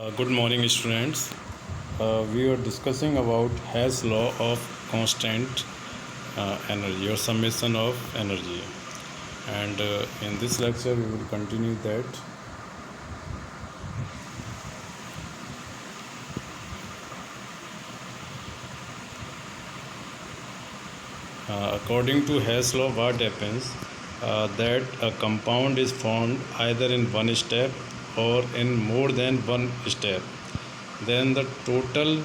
Good morning, students. We are discussing about Hess law of constant energy or summation of energy, and in this lecture we will continue that. According to Hess law, what happens that a compound is formed either in one step or in more than one step. Then the total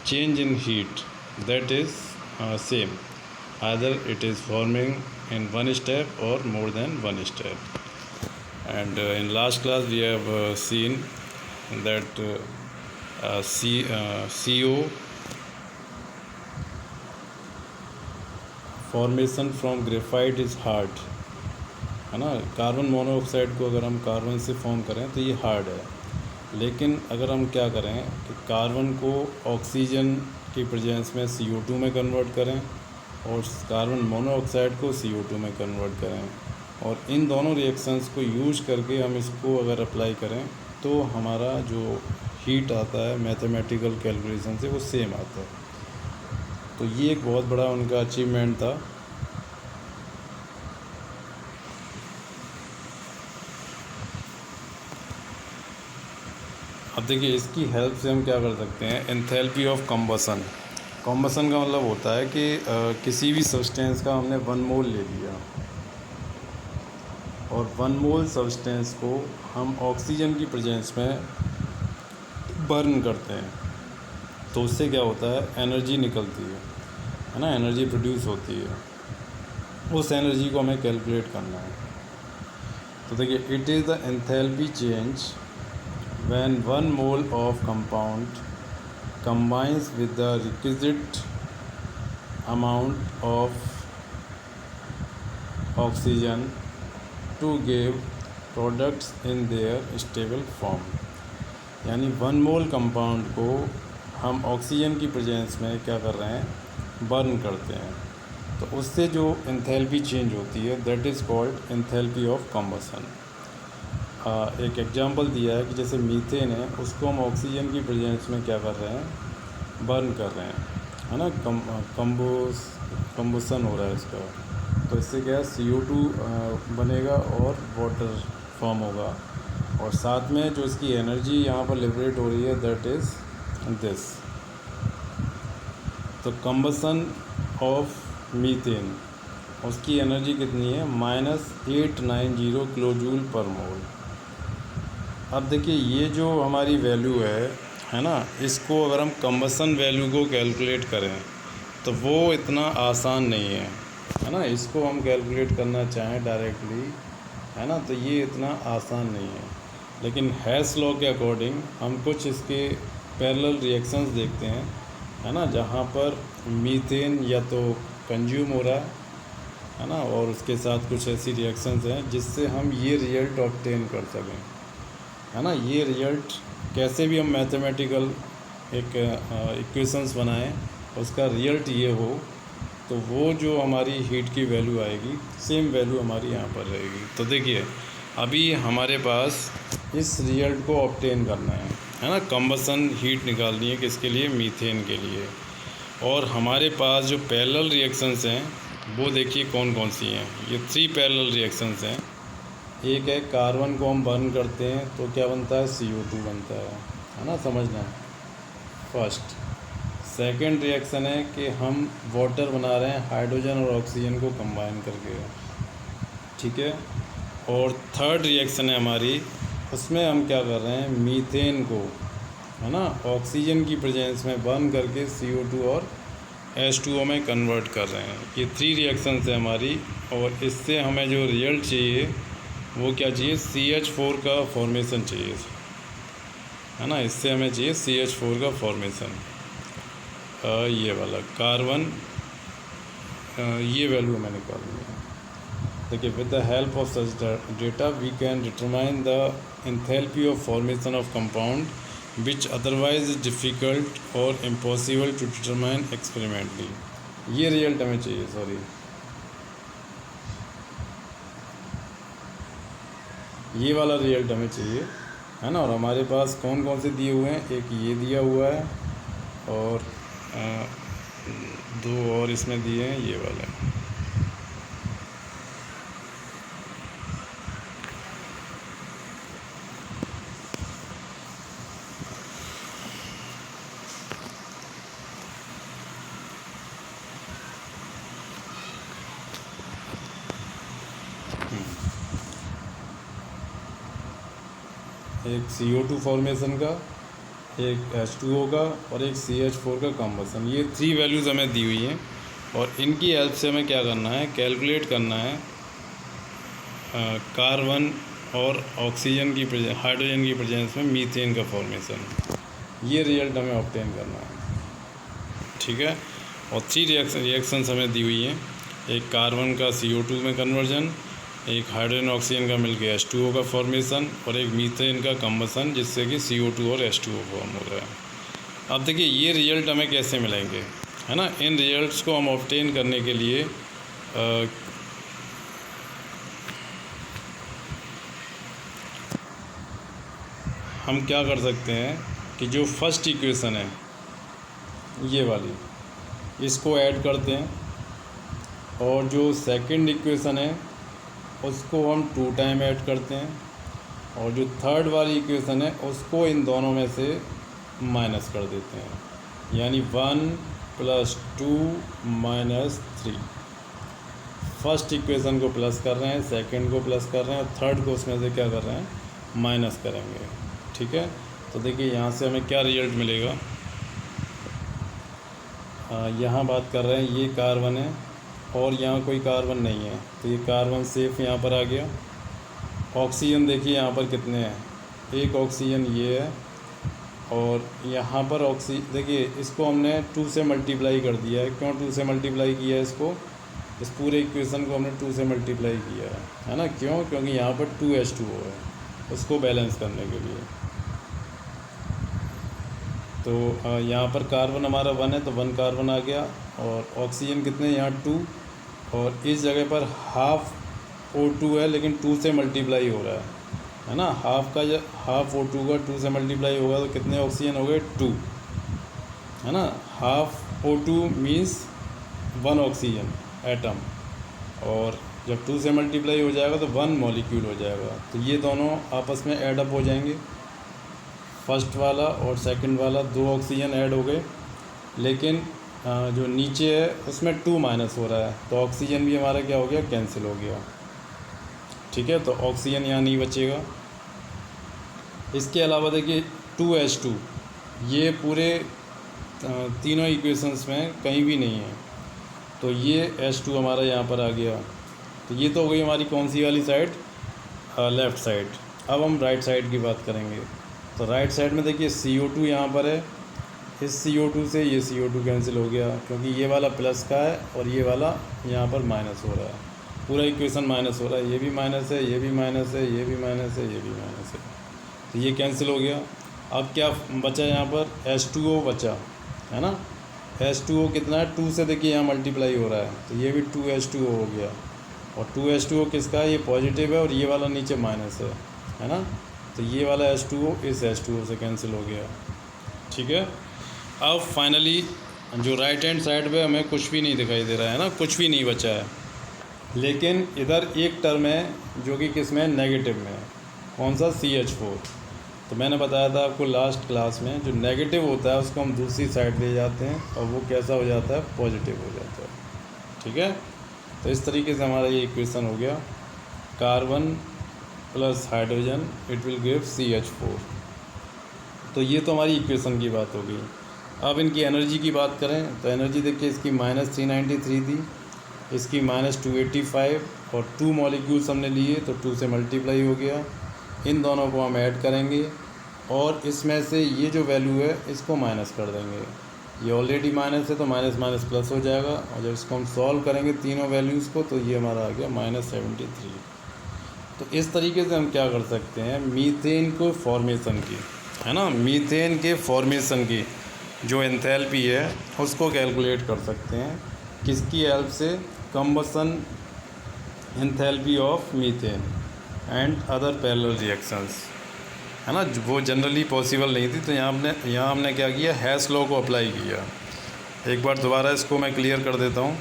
change in heat, that is same, either it is forming in one step or more than one step. And in last class we have seen that CO formation from graphite is hard, है ना। Carbon monoxide को अगर हम carbon से form करें तो ये hard है, लेकिन अगर हम क्या करें कि कार्बन को ऑक्सीजन की प्रेजेंस में CO2 में कन्वर्ट करें और कार्बन मोनोऑक्साइड को CO2 में कन्वर्ट करें, और इन दोनों रिएक्शंस को यूज करके हम इसको अगर अप्लाई करें तो हमारा जो हीट आता है मैथमेटिकल कैलकुलेशन से वो सेम आता है। तो ये एक बहुत बड़ा उनका अचीवमेंट था। अब देखिए, इसकी हेल्प से हम क्या कर सकते हैं, एंथैल्पी ऑफ कम्बसन। कम्बसन का मतलब होता है कि किसी भी सब्सटेंस का हमने 1 मोल ले लिया और 1 मोल सब्सटेंस को हम ऑक्सीजन की प्रेजेंस में बर्न करते हैं, तो उससे क्या होता है, एनर्जी निकलती है ना, एनर्जी प्रोड्यूस होती है। उस एनर्जी को हमें कैलकुलेट करना है। तो देखिए, it is the enthalpy change when 1 mole of compound combines with the requisite amount of oxygen to give products in their stable form। यानी 1 मोल कंपाउंड को हम ऑक्सीजन की प्रेजेंस में क्या कर रहे हैं, बर्न करते हैं, तो उससे जो एंथैल्पी चेंज होती है that is called enthalpy of combustion. एक एग्जांपल दिया है कि जैसे मीथेन है, उसको हम ऑक्सीजन की प्रेजेंस में क्या कर रहे हैं, बर्न कर रहे हैं, है ना। कम्बसन हो रहा है इसका, तो इससे क्या है, CO2 बनेगा और वाटर फॉर्म होगा, और साथ में जो इसकी एनर्जी यहाँ पर लिबरेट हो रही है दैट इज़ दिस। तो कम्बसन ऑफ मीथेन, उसकी एनर्जी कितनी है, -890 किलोजूल पर मोल। अब देखिए, ये जो हमारी वैल्यू है ना, इसको अगर हम कम्बसन वैल्यू को कैलकुलेट करें तो वो इतना आसान नहीं है ना। इसको हम कैलकुलेट करना चाहें डायरेक्टली, है ना, तो ये इतना आसान नहीं है। लेकिन हेस लॉ के अकॉर्डिंग हम कुछ इसके पैरेलल रिएक्शंस देखते हैं, है ना, जहाँ पर मीथेन या तो कंज्यूम हो रहा है ना, और उसके साथ कुछ ऐसी रिएक्शंस हैं जिससे हम ये रिजल्ट ऑब्टेन कर सकें, है ना। ये रिजल्ट कैसे भी हम मैथमेटिकल एक इक्वेशंस बनाएं, उसका रिजल्ट ये हो, तो वो जो हमारी हीट की वैल्यू आएगी सेम वैल्यू हमारी यहाँ पर रहेगी। तो देखिए, अभी हमारे पास इस रिजल्ट को ऑब्टेन करना है ना, कम्बसन हीट निकालनी है किसके लिए, मीथेन के लिए। और हमारे पास जो पैरेलल रिएक्शंस हैं वो देखिए कौन कौन सी हैं। ये 3 पैरेलल रिएक्शंस हैं। एक है, कार्बन को हम बर्न करते हैं तो क्या बनता है, CO2 बनता है ना, समझना। फर्स्ट। सेकंड रिएक्शन है कि हम वाटर बना रहे हैं हाइड्रोजन और ऑक्सीजन को कंबाइन करके, ठीक है। और थर्ड रिएक्शन है हमारी, उसमें हम क्या कर रहे हैं, मीथेन को, है ना, ऑक्सीजन की प्रेजेंस में बर्न करके CO2 और H2O में कन्वर्ट कर रहे हैं। ये 3 रिएक्शंस है हमारी, और इससे हमें जो रिजल्ट चाहिए वो क्या चाहिए, CH4 का फॉर्मेशन चाहिए, है ना। इससे हमें चाहिए CH4 का फॉर्मेशन, ये वाला कार्बन, ये वैल्यू हमें निकालनी है। देखिए, with the help of such data we can determine the enthalpy of formation of compound which otherwise is difficult और इम्पॉसिबल टू डिटरमाइन एक्सपेरिमेंटली। ये रिजल्ट हमें चाहिए, सॉरी, ये वाला रिजल्ट हमें चाहिए है ना। और हमारे पास कौन कौन से दिए हुए हैं, एक ये दिया हुआ है और दो और इसमें दिए हैं ये वाले। एक CO2 फॉर्मेशन का, एक H2O का और एक CH4 का कम्बसन। ये 3 वैल्यूज़ हमें दी हुई हैं और इनकी हेल्प से हमें क्या करना है, कैलकुलेट करना है कार्बन और ऑक्सीजन की हाइड्रोजन की प्रेजेंस में मीथेन का फॉर्मेशन। ये रिजल्ट हमें ऑब्टेन करना है, ठीक है। और 3 रिएक्शंस हमें दी हुई हैं, एक कार्बन का CO2 में कन्वर्जन, एक हाइड्रोजन ऑक्सीजन का मिलकर H2O का फॉर्मेशन और एक मीथेन का कम्बसन जिससे कि CO2 और H2O फॉर्म हो रहा है। अब देखिए ये रिजल्ट हमें कैसे मिलेंगे, है ना। इन रिजल्ट्स को हम ऑब्टेन करने के लिए हम क्या कर सकते हैं कि जो फर्स्ट इक्वेशन है ये वाली, इसको ऐड करते हैं और जो सेकंड इक्वेशन है उसको हम 2 टाइम ऐड करते हैं और जो थर्ड वाली इक्वेशन है उसको इन दोनों में से माइनस कर देते हैं, यानी 1 + 2 - 3। फर्स्ट इक्वेशन को प्लस कर रहे हैं, सेकंड को प्लस कर रहे हैं और थर्ड को उसमें से क्या कर रहे हैं, माइनस करेंगे, ठीक है। तो देखिए यहाँ से हमें क्या रिजल्ट मिलेगा। यहाँ बात कर रहे हैं ये कार्बन है और यहाँ कोई कार्बन नहीं है, तो ये कार्बन सेफ यहाँ पर आ गया। ऑक्सीजन देखिए यहाँ पर कितने हैं, एक ऑक्सीजन ये है और यहाँ पर देखिए इसको हमने 2 से मल्टीप्लाई कर दिया है। क्यों 2 से मल्टीप्लाई किया है इसको, इस पूरे इक्वेशन को हमने 2 से मल्टीप्लाई किया है ना। क्यों, क्योंकि यहाँ पर 2H2O है, उसको बैलेंस करने के लिए। तो यहाँ पर कार्बन हमारा 1 है तो 1 कार्बन आ गया और ऑक्सीजन कितने यहाँ 2, और इस जगह पर हाफ O2 है लेकिन 2 से मल्टीप्लाई हो रहा है ना। हाफ O2 का 2 से मल्टीप्लाई होगा तो कितने ऑक्सीजन हो गए 2, है ना। Half O2 means 1 oxygen atom, और जब 2 से मल्टीप्लाई हो जाएगा तो 1 मॉलिक्यूल हो जाएगा। तो ये दोनों आपस में ऐड अप हो जाएंगे, फर्स्ट वाला और सेकंड वाला 2 ऑक्सीजन ऐड हो गए, लेकिन जो नीचे है उसमें 2 माइनस हो रहा है तो ऑक्सीजन भी हमारा क्या हो गया, कैंसिल हो गया, ठीक है। तो ऑक्सीजन यहाँ नहीं बचेगा। इसके अलावा देखिए 2H2 ये पूरे तीनों इक्वेशंस में कहीं भी नहीं है, तो ये H2 हमारा यहाँ पर आ गया। तो ये तो हो गई हमारी कौन सी वाली साइड, लेफ़्ट साइड। अब हम राइट साइड की बात करेंगे। तो राइट साइड में देखिए CO2 यहाँ पर है, इस CO2 से ये CO2 कैंसिल हो गया क्योंकि ये वाला प्लस का है और ये वाला यहाँ पर माइनस हो रहा है, पूरा इक्वेशन माइनस हो रहा है। ये भी माइनस है, ये भी माइनस है, ये भी माइनस है, ये भी माइनस है, तो ये कैंसिल हो गया। अब क्या बचा यहाँ पर, H2O बचा, है ना। H2O कितना है, 2 से देखिए यहाँ मल्टीप्लाई हो रहा है तो ये भी 2H2O हो गया, और 2H2O किसका है, ये पॉजिटिव है और ये वाला नीचे माइनस है ना। तो ये वाला H2O इस H2O से कैंसिल हो गया, ठीक है। अब फाइनली जो राइट हैंड साइड पे हमें कुछ भी नहीं दिखाई दे रहा है ना, कुछ भी नहीं बचा है, लेकिन इधर एक टर्म है जो कि किस में, नेगेटिव में है। कौन सा, CH4। तो मैंने बताया था आपको लास्ट क्लास में, जो नेगेटिव होता है उसको हम दूसरी साइड ले जाते हैं और वो कैसा हो जाता है, पॉजिटिव हो जाता है, ठीक है। तो इस तरीके से हमारा ये इक्वेशन हो गया, carbon plus hydrogen it will give CH4। तो ये तो हमारी इक्वेशन की बात हो गई। अब इनकी एनर्जी की बात करें तो एनर्जी देखिए इसकी -393 थी, इसकी -285, और 2 मॉलिक्यूल्स हमने लिए तो 2 से मल्टीप्लाई हो गया। इन दोनों को हम ऐड करेंगे और इसमें से ये जो वैल्यू है इसको माइनस कर देंगे। ये ऑलरेडी माइनस है तो माइनस माइनस प्लस हो जाएगा, और जब इसको हम सॉल्व करेंगे तीनों वैल्यूज़ को तो ये हमारा आ गया -73। तो इस तरीके से हम क्या कर सकते हैं, मीथेन को फॉर्मेशन की, है ना, मीथेन के फॉर्मेशन की जो एंथैल्पी है उसको कैलकुलेट कर सकते हैं। किसकी हेल्प से, combustion enthalpy of methane and other parallel reactions. है ना, वो जनरली पॉसिबल नहीं थी। तो यहाँ हमने क्या किया, हैश लॉ को अप्लाई किया। एक बार दोबारा इसको मैं क्लियर कर देता हूँ।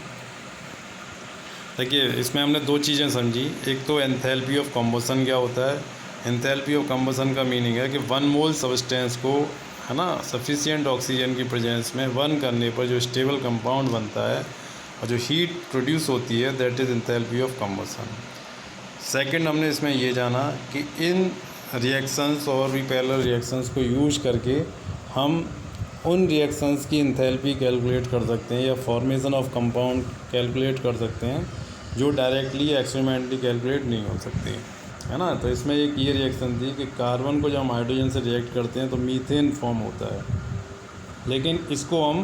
देखिए, इसमें हमने दो चीज़ें समझी। एक तो एंथैल्पी ऑफ कम्बसन क्या होता है। एंथैल्पी ऑफ कम्बसन का मीनिंग है कि 1 मोल सब्सटेंस को, है ना, सफिशिएंट ऑक्सीजन की प्रेजेंस में बर्न करने पर जो स्टेबल कंपाउंड बनता है और जो हीट प्रोड्यूस होती है, that is enthalpy of combustion. Second, हमने इसमें ये जाना कि इन रिएक्शंस और रिपेलर रिएक्शंस को यूज करके हम उन रिएक्शंस की एंथैल्पी कैलकुलेट कर सकते हैं या फॉर्मेशन ऑफ कंपाउंड कैलकुलेट कर सकते हैं जो डायरेक्टली एक्सपेरिमेंटली कैलकुलेट नहीं हो सकती, है ना। तो इसमें एक ये रिएक्शन थी कि कार्बन को जब हम हाइड्रोजन से रिएक्ट करते हैं तो मीथेन फॉर्म होता है, लेकिन इसको हम,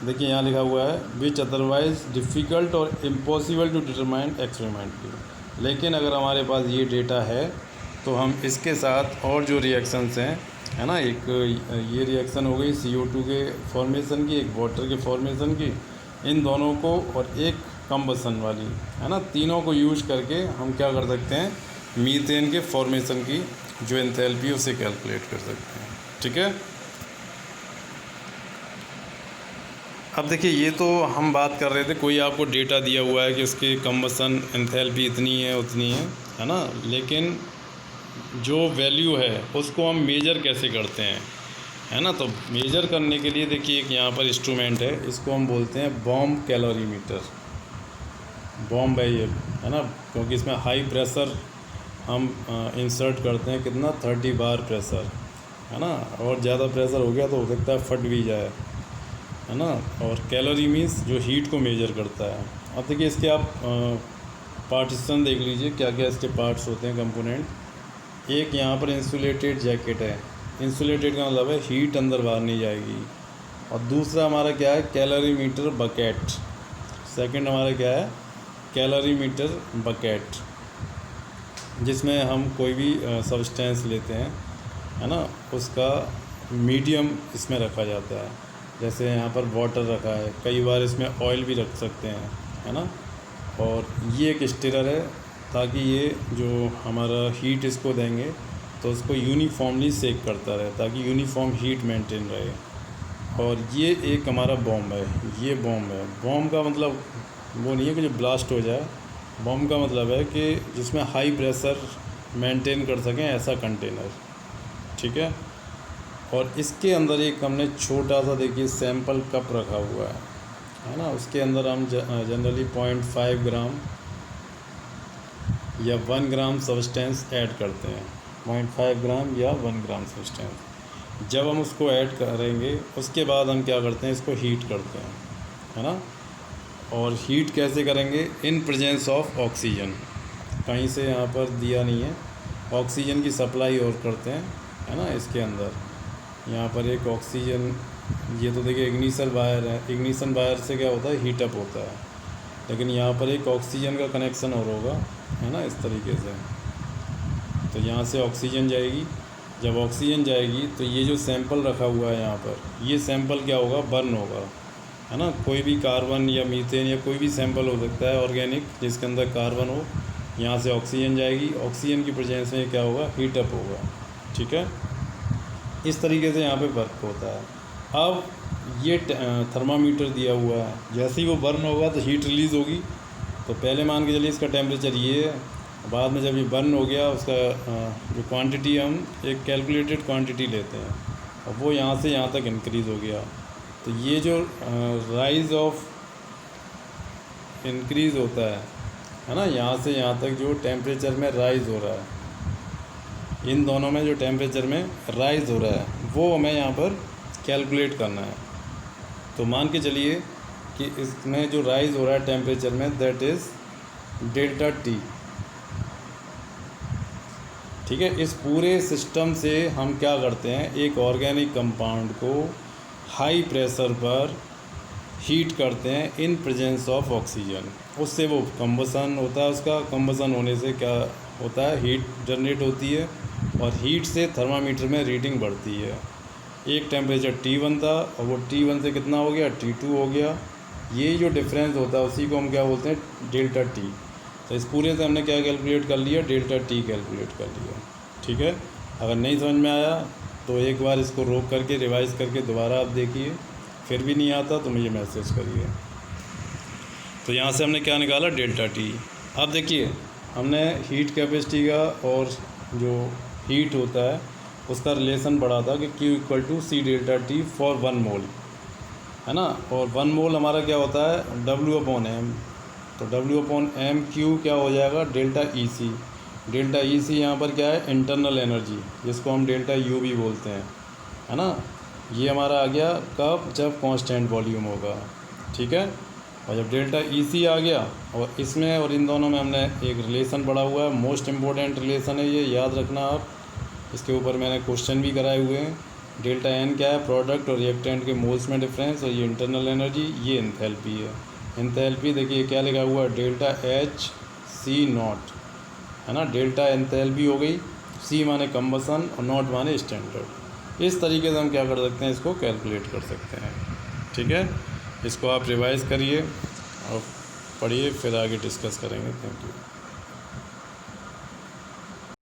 देखिए यहाँ लिखा हुआ है विच अदरवाइज डिफ़िकल्ट और इम्पॉसिबल टू डिटरमाइन एक्सपेरिमेंटली। लेकिन अगर हमारे पास ये डेटा है तो हम इसके साथ और जो रिएक्शंस हैं, है ना, एक ये रिएक्शन हो गई CO2 के फॉर्मेशन की, एक वाटर के फॉर्मेशन की, इन दोनों को और एक कम्बसन वाली, है ना, तीनों को यूज करके हम क्या कर सकते हैं, मीथेन के फॉर्मेशन की जो एंथैल्पी उसे कैलकुलेट कर सकते हैं। ठीक है। अब देखिए, ये तो हम बात कर रहे थे, कोई आपको डेटा दिया हुआ है कि उसकी कम्बसन एंथैल्पी इतनी है उतनी है ना, लेकिन जो वैल्यू है उसको हम मेजर कैसे करते हैं, है ना। तो मेजर करने के लिए देखिए एक यहाँ पर इंस्ट्रूमेंट है, इसको हम बोलते हैं बॉम्ब कैलोरीमीटर। बॉम्ब है ये, है ना, क्योंकि इसमें हाई प्रेशर हम इंसर्ट करते हैं, कितना 30 बार प्रेशर, है ना, और ज़्यादा प्रेशर हो गया तो हो सकता है फट भी जाए, है ना। और कैलोरी मीन्स जो हीट को मेजर करता है। अब देखिए इसके आप पार्टीशन देख लीजिए, क्या क्या इसके पार्ट्स होते हैं, कंपोनेंट। एक यहाँ पर इंसुलेटेड जैकेट है, इंसुलेटेड का मतलब है हीट अंदर बाहर नहीं जाएगी। और दूसरा हमारा क्या है, कैलोरीमीटर बकेट। सेकंड हमारा क्या है, कैलोरीमीटर बकेट, जिसमें हम कोई भी सब्सटेंस लेते हैं, है ना, उसका मीडियम इसमें रखा जाता है। जैसे यहाँ पर वाटर रखा है, कई बार इसमें ऑयल भी रख सकते हैं, है ना। और ये एक स्टिरर है, ताकि ये जो हमारा हीट इसको देंगे तो उसको यूनिफॉर्मली सेक करता रहे, ताकि यूनिफॉर्म हीट मेंटेन रहे। और ये एक हमारा बॉम्ब है, ये बॉम्ब है। बॉम्ब का मतलब वो नहीं है कि जो ब्लास्ट हो जाए, बॉम्ब का मतलब है कि जिसमें हाई प्रेशर मेंटेन कर सकें ऐसा कंटेनर। ठीक है। और इसके अंदर एक हमने छोटा सा, देखिए, सैंपल कप रखा हुआ है ना, उसके अंदर हम जनरली 0.5 ग्राम या 1 ग्राम सब्सटेंस ऐड करते हैं। 0.5 ग्राम या 1 ग्राम सब्सटेंस जब हम उसको ऐड करेंगे, उसके बाद हम क्या करते हैं, इसको हीट करते हैं, है ना। और हीट कैसे करेंगे, इन प्रेजेंस ऑफ ऑक्सीजन। कहीं से यहाँ पर दिया नहीं है, ऑक्सीजन की सप्लाई और करते हैं, है ना। इसके अंदर यहाँ पर एक ऑक्सीजन, ये तो देखिए इग्निशन वायर है, इग्निशन वायर से क्या होता है, हीट अप होता है। लेकिन यहाँ पर एक ऑक्सीजन का कनेक्शन और होगा, है ना, इस तरीके से। तो यहाँ से ऑक्सीजन जाएगी, जब ऑक्सीजन जाएगी तो ये जो सैंपल रखा हुआ है यहाँ पर, ये सैंपल क्या होगा, बर्न होगा, है ना। कोई भी कार्बन या मीथेन या कोई भी सैंपल हो सकता है ऑर्गेनिक जिसके अंदर कार्बन हो, यहाँ से ऑक्सीजन जाएगी, ऑक्सीजन की प्रेजेंस में क्या होगा, हीट अप होगा। ठीक है। इस तरीके से यहाँ पे वर्क होता है। अब ये थर्मामीटर दिया हुआ है, जैसे ही वो बर्न होगा तो हीट रिलीज़ होगी। तो पहले मान के चलिए इसका टेम्परेचर ये है, बाद में जब ये बर्न हो गया उसका जो क्वांटिटी, हम एक कैलकुलेटेड क्वांटिटी लेते हैं, और वो यहाँ से यहाँ तक इंक्रीज़ हो गया। तो ये जो राइज ऑफ इंक्रीज़ होता है ना, यहाँ से यहाँ तक जो टेम्परेचर में राइज़ हो रहा है, इन दोनों में जो टेम्परेचर में राइज़ हो रहा है, वो हमें यहाँ पर कैलकुलेट करना है। तो मान के चलिए कि इसमें जो राइज़ हो रहा है टेम्परेचर में, दैट इज़ डेल्टा टी। ठीक है। इस पूरे सिस्टम से हम क्या करते हैं, एक ऑर्गेनिक कंपाउंड को हाई प्रेशर पर हीट करते हैं इन प्रेजेंस ऑफ ऑक्सीजन। उससे वो कम्बसन होता है, उसका कम्बसन होने से क्या होता है, हीट जनरेट होती है, और हीट से थर्मामीटर में रीडिंग बढ़ती है। एक टेम्परेचर T1 था और वो T1 से कितना हो गया, T2 हो गया। ये जो डिफरेंस होता है उसी को हम क्या बोलते हैं, डेल्टा टी। तो इस पूरे से हमने क्या कैलकुलेट कर लिया, डेल्टा टी कैलकुलेट कर लिया। ठीक है। अगर नहीं समझ में आया तो एक बार इसको रोक करके रिवाइज़ करके दोबारा आप देखिए, फिर भी नहीं आता तो मुझे मैसेज करिए। तो यहाँ से हमने क्या निकाला, डेल्टा टी। अब देखिए हमने हीट कैपेसिटी का और जो हीट होता है उसका रिलेशन पढ़ा था कि Q equal to C delta T for 1 mole, है ना। और 1 मोल हमारा क्या होता है, W/m। तो W/m Q क्या हो जाएगा, डेल्टा ई सी। डेल्टा ई सी यहाँ पर क्या है, इंटरनल एनर्जी, जिसको हम डेल्टा यू भी बोलते हैं, है ना। ये हमारा आ गया कब, जब कांस्टेंट वॉल्यूम होगा, ठीक है। और जब डेल्टा ई सी आ गया, और इसमें और इन दोनों में हमने एक रिलेशन पढ़ा हुआ है, मोस्ट इम्पोर्टेंट रिलेशन है ये, याद रखना आप। इसके ऊपर मैंने क्वेश्चन भी कराए हुए हैं। डेल्टा एन क्या है, प्रोडक्ट और रिएक्टेंट के मोल्स में डिफरेंस, और ये इंटरनल एनर्जी, ये एंथैल्पी है। एंथैल्पी देखिए क्या लिखा हुआ है, डेल्टा एच सी नॉट, है ना। डेल्टा एंथैल्पी हो गई, सी माने कंबसन और नॉट माने स्टैंडर्ड। इस तरीके से हम क्या कर सकते हैं, इसको कैलकुलेट कर सकते हैं, ठीक है। इसको आप रिवाइज़ करिए और पढ़िए, फिर आगे डिस्कस करेंगे। Thank you.